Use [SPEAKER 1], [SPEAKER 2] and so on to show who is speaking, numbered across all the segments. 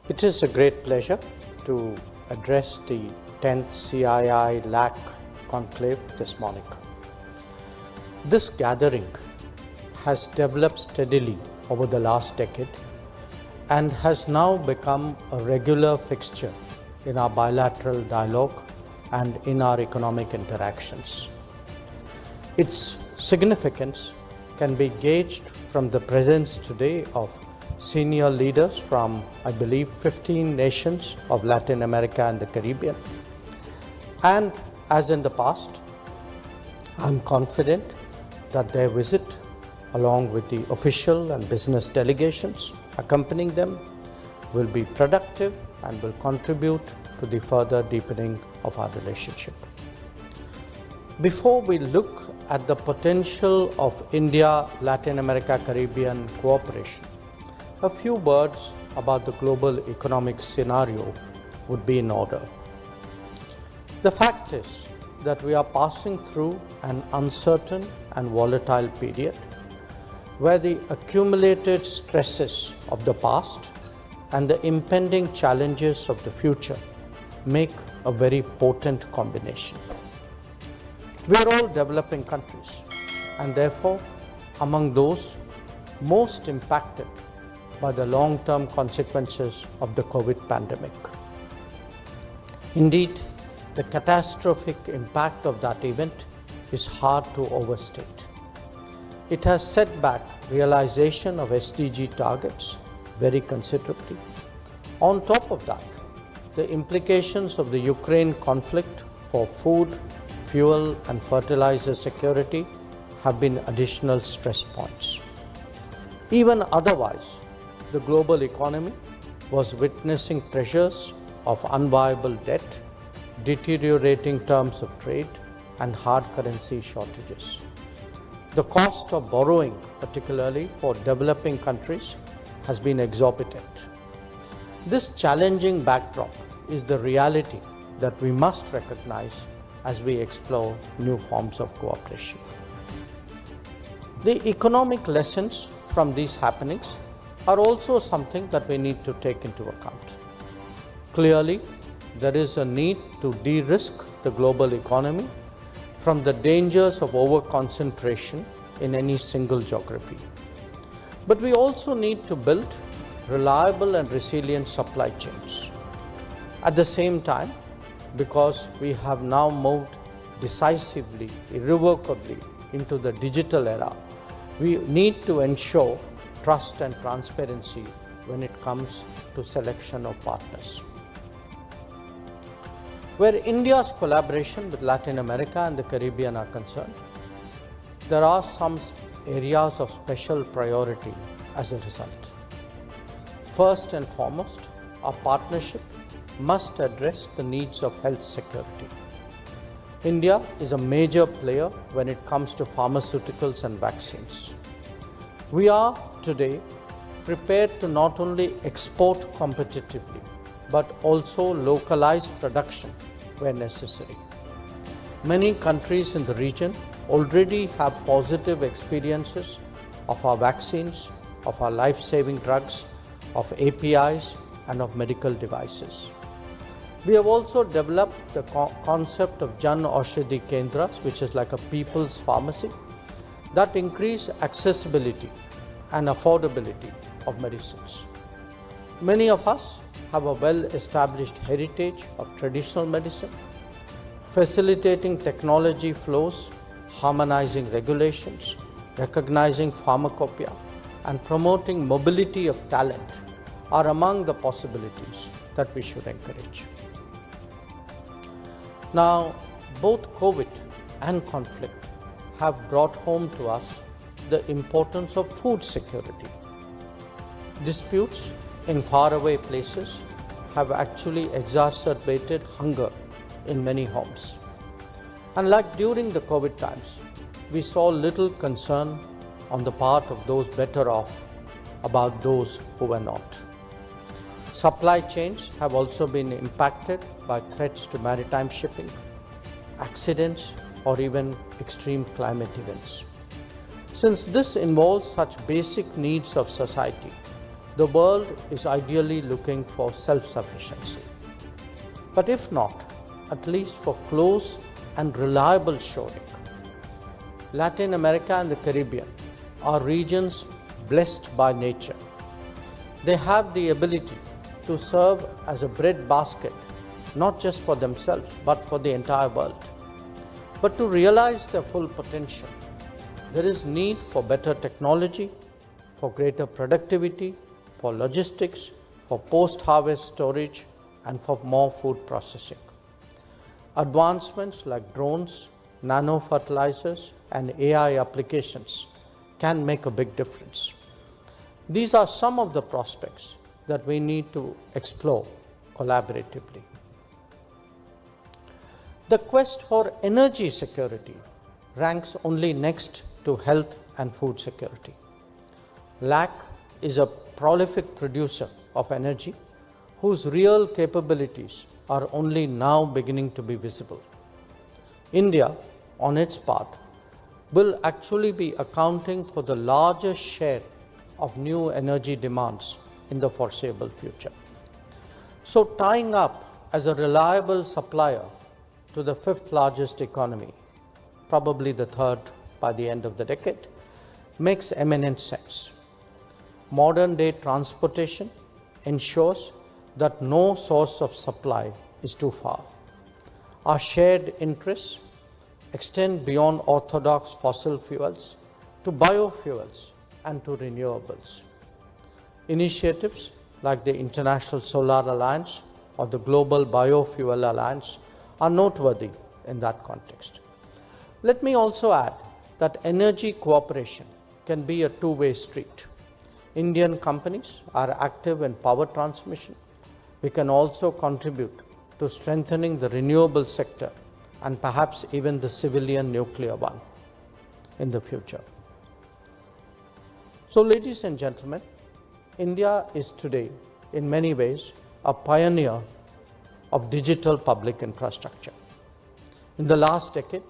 [SPEAKER 1] It is a great pleasure to address the 10th CII LAC conclave this morning. This gathering has developed steadily over the last decade and has now become a regular fixture in our bilateral dialogue and in our economic interactions. Its significance can be gauged from the presence today of senior leaders from, I believe, 15 nations of Latin America and the Caribbean. And as in the past, I'm confident that their visit, along with the official and business delegations accompanying them, will be productive and will contribute to the further deepening of our relationship. Before we look at the potential of India-Latin America-Caribbean cooperation, a few words about the global economic scenario would be in order. The fact is that we are passing through an uncertain and volatile period where the accumulated stresses of the past and the impending challenges of the future make a very potent combination. We are all developing countries and therefore among those most impacted by the long-term consequences of the COVID pandemic. Indeed, the catastrophic impact of that event is hard to overstate. It has set back realization of SDG targets very considerably. On top of that, the implications of the Ukraine conflict for food, fuel and fertilizer security have been additional stress points. Even otherwise, the global economy was witnessing pressures of unviable debt, deteriorating terms of trade, and hard currency shortages. The cost of borrowing, particularly for developing countries, has been exorbitant. This challenging backdrop is the reality that we must recognize as we explore new forms of cooperation. The economic lessons from these happenings are also something that we need to take into account. Clearly, there is a need to de-risk the global economy from the dangers of over-concentration in any single geography. But we also need to build reliable and resilient supply chains. At the same time, because we have now moved decisively, irrevocably into the digital era, we need to ensure trust and transparency when it comes to selection of partners. Where India's collaboration with Latin America and the Caribbean are concerned, there are some areas of special priority as a result. First and foremost, our partnership must address the needs of health security. India is a major player when it comes to pharmaceuticals and vaccines. We are today prepared to not only export competitively, but also localize production where necessary. Many countries in the region already have positive experiences of our vaccines, of our life-saving drugs, of APIs, and of medical devices. We have also developed the concept of Jan Aushadhi Kendras, which is like a people's pharmacy, that increase accessibility and affordability of medicines. Many of us have a well-established heritage of traditional medicine, facilitating technology flows, harmonizing regulations, recognizing pharmacopoeia, and promoting mobility of talent are among the possibilities that we should encourage. Now, both COVID and conflict have brought home to us the importance of food security. Disputes in faraway places have actually exacerbated hunger in many homes. And like during the COVID times, we saw little concern on the part of those better off about those who were not. Supply chains have also been impacted by threats to maritime shipping, accidents, or even extreme climate events. Since this involves such basic needs of society, the world is ideally looking for self-sufficiency. But if not, at least for close and reliable shoring. Latin America and the Caribbean are regions blessed by nature. They have the ability to serve as a breadbasket, not just for themselves, but for the entire world. But to realize their full potential, there is need for better technology, for greater productivity, for logistics, for post-harvest storage, and for more food processing. Advancements like drones, nano-fertilizers, and AI applications can make a big difference. These are some of the prospects that we need to explore collaboratively. The quest for energy security ranks only next to health and food security. LAC is a prolific producer of energy whose real capabilities are only now beginning to be visible. India, on its part, will actually be accounting for the largest share of new energy demands in the foreseeable future. So tying up as a reliable supplier to the fifth largest economy, probably the third by the end of the decade, makes eminent sense. Modern day transportation ensures that no source of supply is too far. Our shared interests extend beyond orthodox fossil fuels to biofuels and to renewables. Initiatives like the International Solar Alliance or the Global Biofuel Alliance are noteworthy in that context. Let me also add that energy cooperation can be a two-way street. Indian companies are active in power transmission. We can also contribute to strengthening the renewable sector and perhaps even the civilian nuclear one in the future. So, ladies and gentlemen, India is today, in many ways, a pioneer of digital public infrastructure. In the last decade,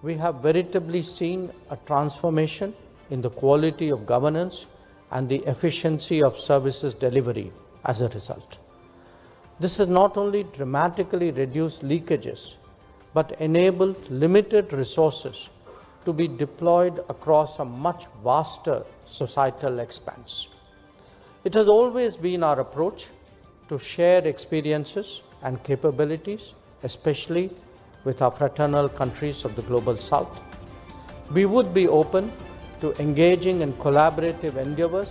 [SPEAKER 1] we have veritably seen a transformation in the quality of governance and the efficiency of services delivery as a result. This has not only dramatically reduced leakages, but enabled limited resources to be deployed across a much vaster societal expanse. It has always been our approach to share experiences and capabilities, especially with our fraternal countries of the Global South. We would be open to engaging in collaborative endeavors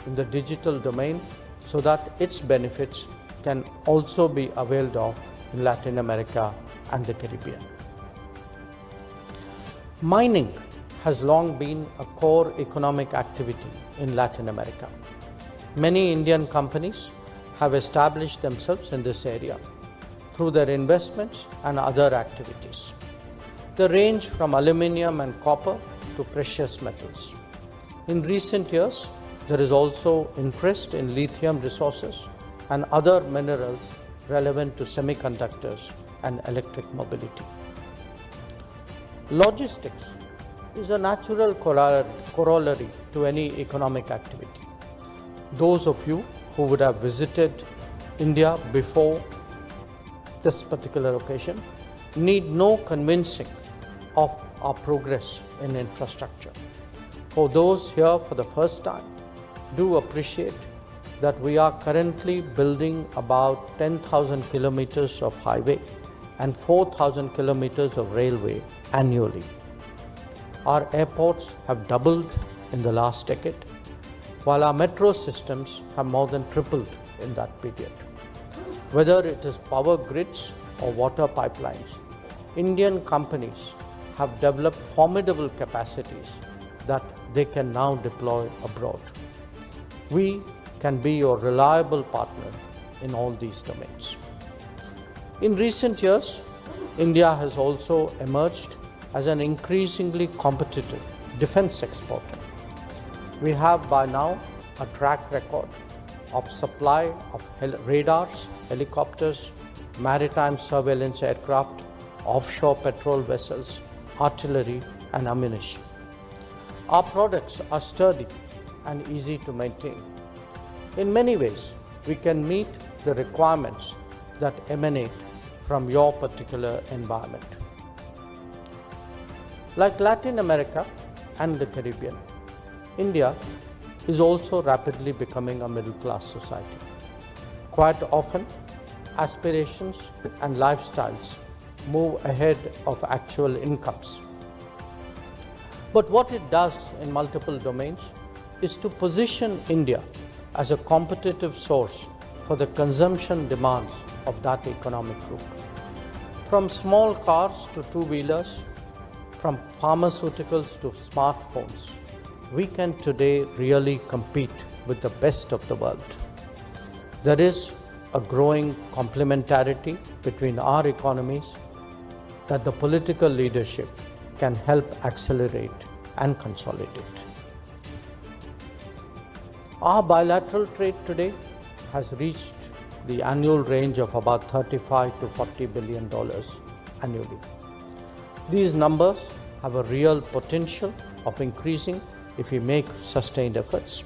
[SPEAKER 1] in the digital domain so that its benefits can also be availed of in Latin America and the Caribbean. Mining has long been a core economic activity in Latin America. Many Indian companies have established themselves in this area through their investments and other activities. They range from aluminium and copper to precious metals. In recent years, there is also interest in lithium resources and other minerals relevant to semiconductors and electric mobility. Logistics is a natural corollary to any economic activity. Those of you who would have visited India before this particular occasion need no convincing of our progress in infrastructure. For those here for the first time, do appreciate that we are currently building about 10,000 kilometers of highway and 4,000 kilometers of railway annually. Our airports have doubled in the last decade, while our metro systems have more than tripled in that period. Whether it is power grids or water pipelines, Indian companies have developed formidable capacities that they can now deploy abroad. We can be your reliable partner in all these domains. In recent years, India has also emerged as an increasingly competitive defense exporter. We have by now a track record of supply of radars, helicopters, maritime surveillance aircraft, offshore patrol vessels, artillery, and ammunition. Our products are sturdy and easy to maintain. In many ways, we can meet the requirements that emanate from your particular environment. Like Latin America and the Caribbean, India is also rapidly becoming a middle-class society. Quite often, aspirations and lifestyles move ahead of actual incomes. But what it does in multiple domains is to position India as a competitive source for the consumption demands of that economic group. From small cars to two-wheelers, from pharmaceuticals to smartphones, we can today really compete with the best of the world. There is a growing complementarity between our economies that the political leadership can help accelerate and consolidate. Our bilateral trade today has reached the annual range of about $35 to $40 billion annually. These numbers have a real potential of increasing if we make sustained efforts.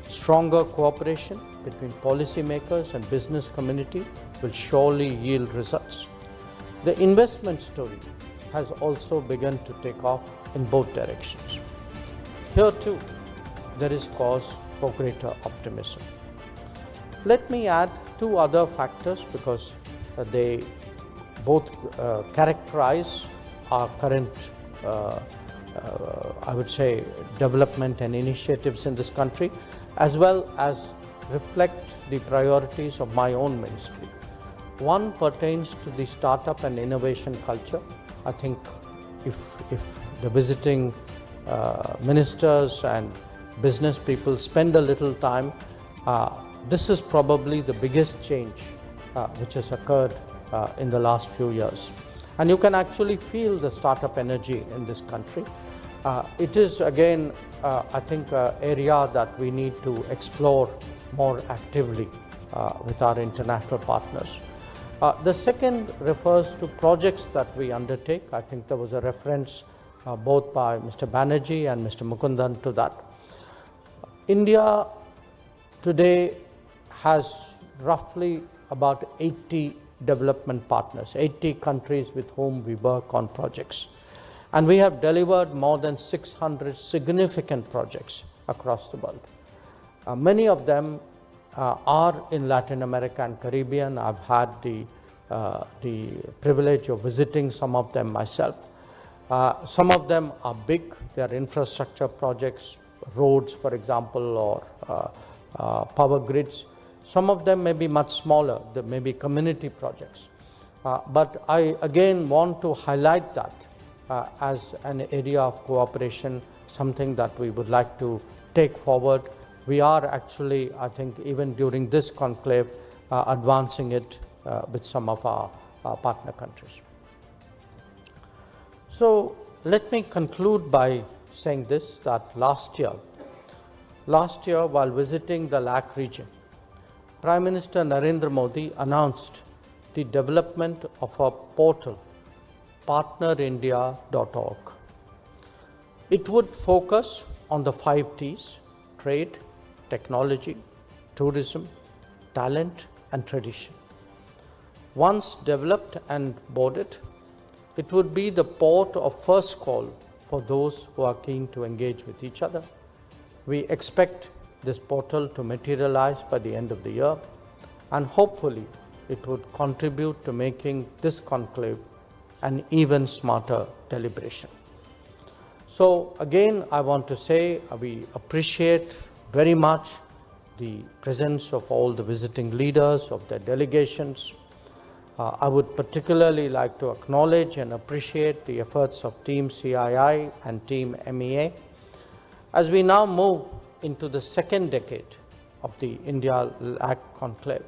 [SPEAKER 1] Stronger cooperation between policymakers and business community will surely yield results. The investment story has also begun to take off in both directions. Here too, there is cause for greater optimism. Let me add two other factors because they both characterize our current, I would say, development and initiatives in this country, as well as reflect the priorities of my own ministry. One pertains to the startup and innovation culture. I think if the visiting ministers and business people spend a little time, this is probably the biggest change which has occurred in the last few years. And you can actually feel the startup energy in this country. It is again, I think, an area that we need to explore more actively with our international partners. The second refers to projects that we undertake. I think there was a reference both by Mr. Banerjee and Mr. Mukundan to that. India today has roughly about 80 development partners, 80 countries with whom we work on projects. And we have delivered more than 600 significant projects across the world. Many of them are in Latin America and Caribbean. I've had the privilege of visiting some of them myself. Some of them are big. They are infrastructure projects, roads, for example, or power grids. Some of them may be much smaller. They may be community projects. But I again want to highlight that as an area of cooperation, something that we would like to take forward. We are actually, I think, even during this conclave, advancing it with some of our partner countries. So let me conclude by saying this, that last year while visiting the LAC region, Prime Minister Narendra Modi announced the development of a portal, partnerindia.org. It would focus on the 5 T's: trade, technology, tourism, talent, and tradition. Once developed and boarded, it would be the port of first call for those who are keen to engage with each other. We expect this portal to materialize by the end of the year, and hopefully it would contribute to making this conclave an even smarter deliberation. So again, I want to say we appreciate very much the presence of all the visiting leaders, of their delegations. I would particularly like to acknowledge and appreciate the efforts of Team CII and Team MEA. As we now move into the second decade of the India-LAC conclave,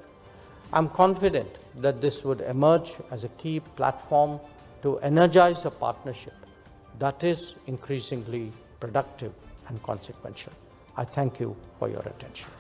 [SPEAKER 1] I'm confident that this would emerge as a key platform to energize a partnership that is increasingly productive and consequential. I thank you for your attention.